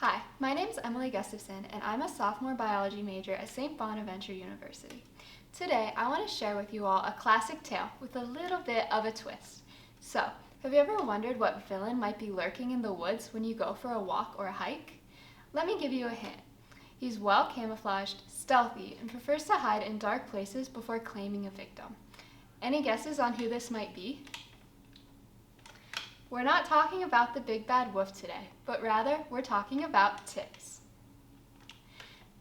Hi, my name's Emily Gustafson, and I'm a sophomore biology major at St. Bonaventure University. Today, I want to share with you all a classic tale with a little bit of a twist. So, have you ever wondered what villain might be lurking in the woods when you go for a walk or a hike? Let me give you a hint. He's well camouflaged, stealthy, and prefers to hide in dark places before claiming a victim. Any guesses on who this might be? We're not talking about the big bad wolf today, but rather we're talking about ticks.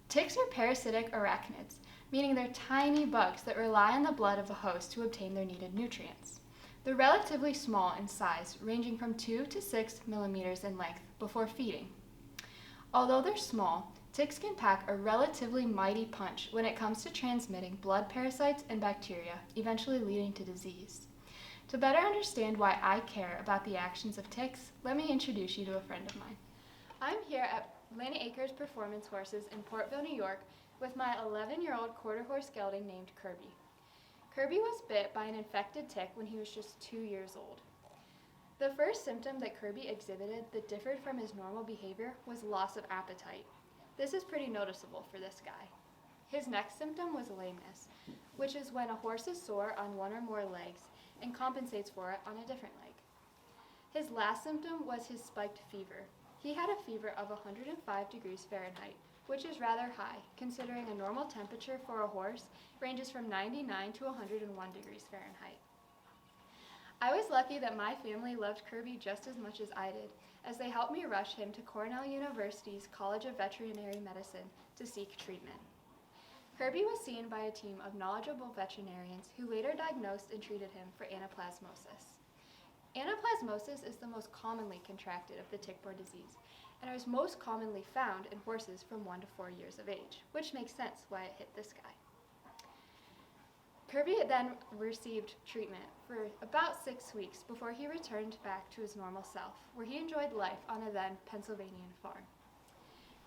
Ticks are parasitic arachnids, meaning they're tiny bugs that rely on the blood of a host to obtain their needed nutrients. They're relatively small in size, ranging from 2 to 6 millimeters in length before feeding. Although they're small, ticks can pack a relatively mighty punch when it comes to transmitting blood parasites and bacteria, eventually leading to disease. To better understand why I care about the actions of ticks, let me introduce you to a friend of mine. I'm here at Lynn Acres Performance Horses in Portville, New York, with my 11-year-old quarter horse gelding named Kirby. Kirby was bit by an infected tick when he was just 2 years old. The first symptom that Kirby exhibited that differed from his normal behavior was loss of appetite. This is pretty noticeable for this guy. His next symptom was lameness, which is when a horse is sore on one or more legs and compensates for it on a different leg. His last symptom was his spiked fever. He had a fever of 105 degrees Fahrenheit, which is rather high, considering a normal temperature for a horse ranges from 99 to 101 degrees Fahrenheit. I was lucky that my family loved Kirby just as much as I did, as they helped me rush him to Cornell University's College of Veterinary Medicine to seek treatment. Kirby was seen by a team of knowledgeable veterinarians who later diagnosed and treated him for anaplasmosis. Anaplasmosis is the most commonly contracted of the tick-borne disease and is most commonly found in horses from 1 to 4 years of age, which makes sense why it hit this guy. Kirby then received treatment for about 6 weeks before he returned back to his normal self, where he enjoyed life on a then Pennsylvanian farm.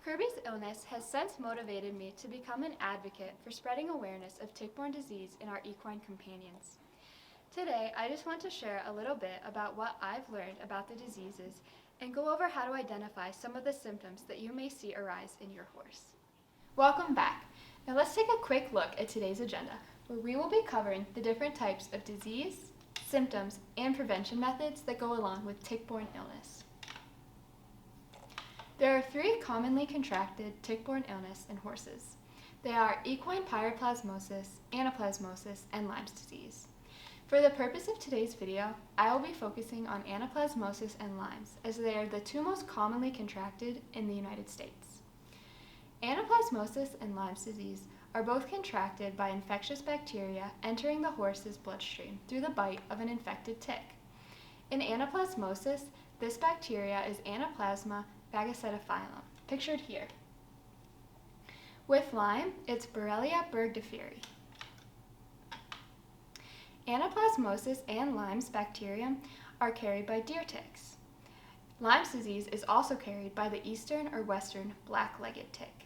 Kirby's illness has since motivated me to become an advocate for spreading awareness of tick-borne disease in our equine companions. Today, I just want to share a little bit about what I've learned about the diseases and go over how to identify some of the symptoms that you may see arise in your horse. Welcome back. Now let's take a quick look at today's agenda, where we will be covering the different types of disease, symptoms, and prevention methods that go along with tick-borne illness. There are 3 commonly contracted tick-borne illness in horses. They are equine pyroplasmosis, anaplasmosis, and Lyme's disease. For the purpose of today's video, I will be focusing on anaplasmosis and Lyme's, as they are the 2 most commonly contracted in the United States. Anaplasmosis and Lyme's disease are both contracted by infectious bacteria entering the horse's bloodstream through the bite of an infected tick. In anaplasmosis, this bacteria is Anaplasma phagocytophilum, pictured here. With Lyme, it's Borrelia burgdorferi. Anaplasmosis and Lyme's bacterium are carried by deer ticks. Lyme's disease is also carried by the eastern or western black-legged tick.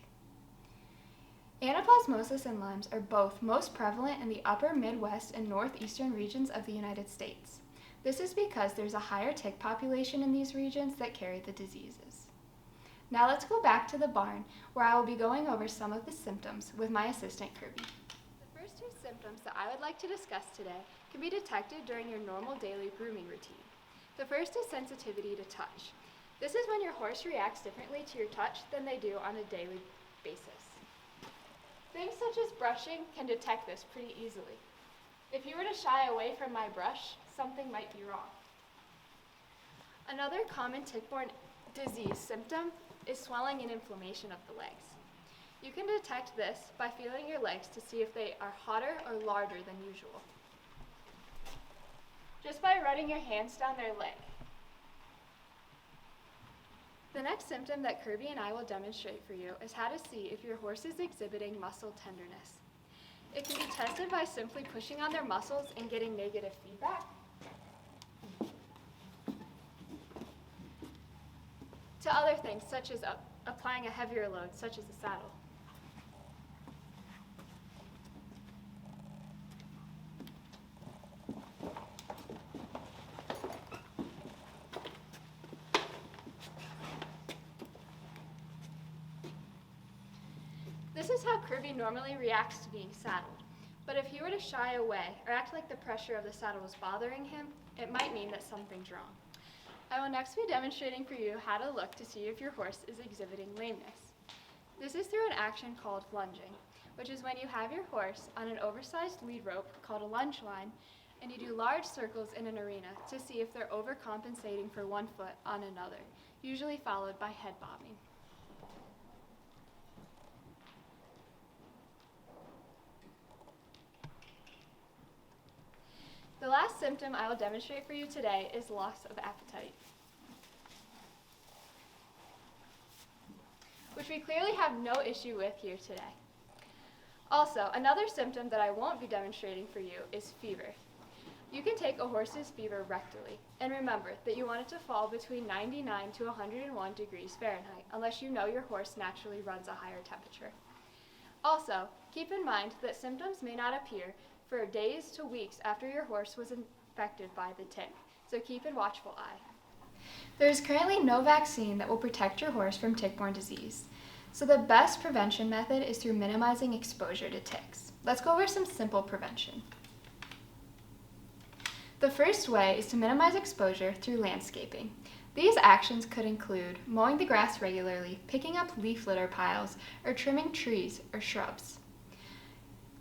Anaplasmosis and Lyme's are both most prevalent in the upper Midwest and northeastern regions of the United States. This is because there's a higher tick population in these regions that carry the diseases. Now let's go back to the barn, where I will be going over some of the symptoms with my assistant Kirby. The first 2 symptoms that I would like to discuss today can be detected during your normal daily grooming routine. The first is sensitivity to touch. This is when your horse reacts differently to your touch than they do on a daily basis. Things such as brushing can detect this pretty easily. If you were to shy away from my brush, something might be wrong. Another common tick-borne disease symptom is swelling and inflammation of the legs. You can detect this by feeling your legs to see if they are hotter or larger than usual. Just by running your hands down their leg. The next symptom that Kirby and I will demonstrate for you is how to see if your horse is exhibiting muscle tenderness. It can be tested by simply pushing on their muscles and getting negative feedback, to other things such as applying a heavier load, such as a saddle. is how Kirby normally reacts to being saddled. But if he were to shy away or act like the pressure of the saddle was bothering him, it might mean that something's wrong. I will next be demonstrating for you how to look to see if your horse is exhibiting lameness. This is through an action called lunging, which is when you have your horse on an oversized lead rope called a lunge line, and you do large circles in an arena to see if they're overcompensating for one foot on another, usually followed by head bobbing. The last symptom I will demonstrate for you today is loss of appetite, which we clearly have no issue with here today. Also, another symptom that I won't be demonstrating for you is fever. You can take a horse's fever rectally, and remember that you want it to fall between 99 to 101 degrees Fahrenheit, unless you know your horse naturally runs a higher temperature. Also, keep in mind that symptoms may not appear for days to weeks after your horse was infected by the tick, so keep a watchful eye. There is currently no vaccine that will protect your horse from tick-borne disease, so the best prevention method is through minimizing exposure to ticks. Let's go over some simple prevention. The first way is to minimize exposure through landscaping. These actions could include mowing the grass regularly, picking up leaf litter piles, or trimming trees or shrubs.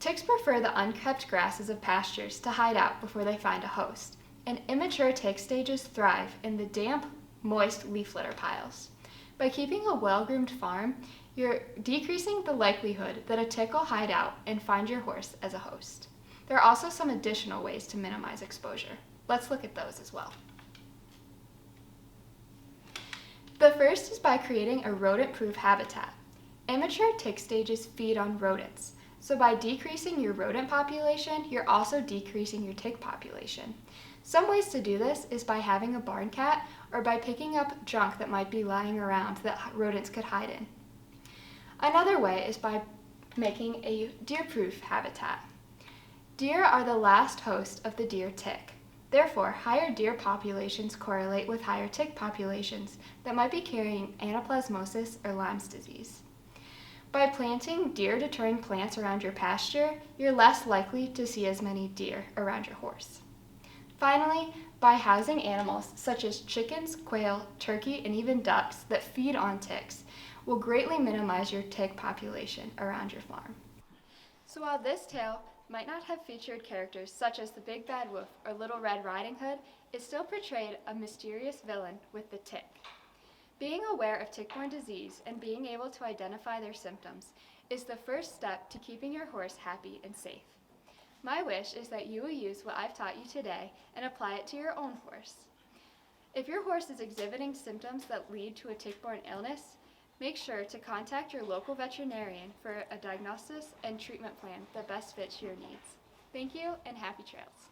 Ticks prefer the unkept grasses of pastures to hide out before they find a host, and immature tick stages thrive in the damp, moist leaf litter piles. By keeping a well-groomed farm, you're decreasing the likelihood that a tick will hide out and find your horse as a host. There are also some additional ways to minimize exposure. Let's look at those as well. The first is by creating a rodent-proof habitat. Immature tick stages feed on rodents, so by decreasing your rodent population, you're also decreasing your tick population. Some ways to do this is by having a barn cat or by picking up junk that might be lying around that rodents could hide in. Another way is by making a deer-proof habitat. Deer are the last host of the deer tick. Therefore, higher deer populations correlate with higher tick populations that might be carrying anaplasmosis or Lyme's disease. By planting deer-deterring plants around your pasture, you're less likely to see as many deer around your horse. Finally, by housing animals such as chickens, quail, turkey, and even ducks that feed on ticks will greatly minimize your tick population around your farm. So while this tale might not have featured characters such as the Big Bad Wolf or Little Red Riding Hood, it still portrayed a mysterious villain with the tick. Being aware of tick-borne disease and being able to identify their symptoms is the first step to keeping your horse happy and safe. My wish is that you will use what I've taught you today and apply it to your own horse. If your horse is exhibiting symptoms that lead to a tick-borne illness, make sure to contact your local veterinarian for a diagnosis and treatment plan that best fits your needs. Thank you and happy trails.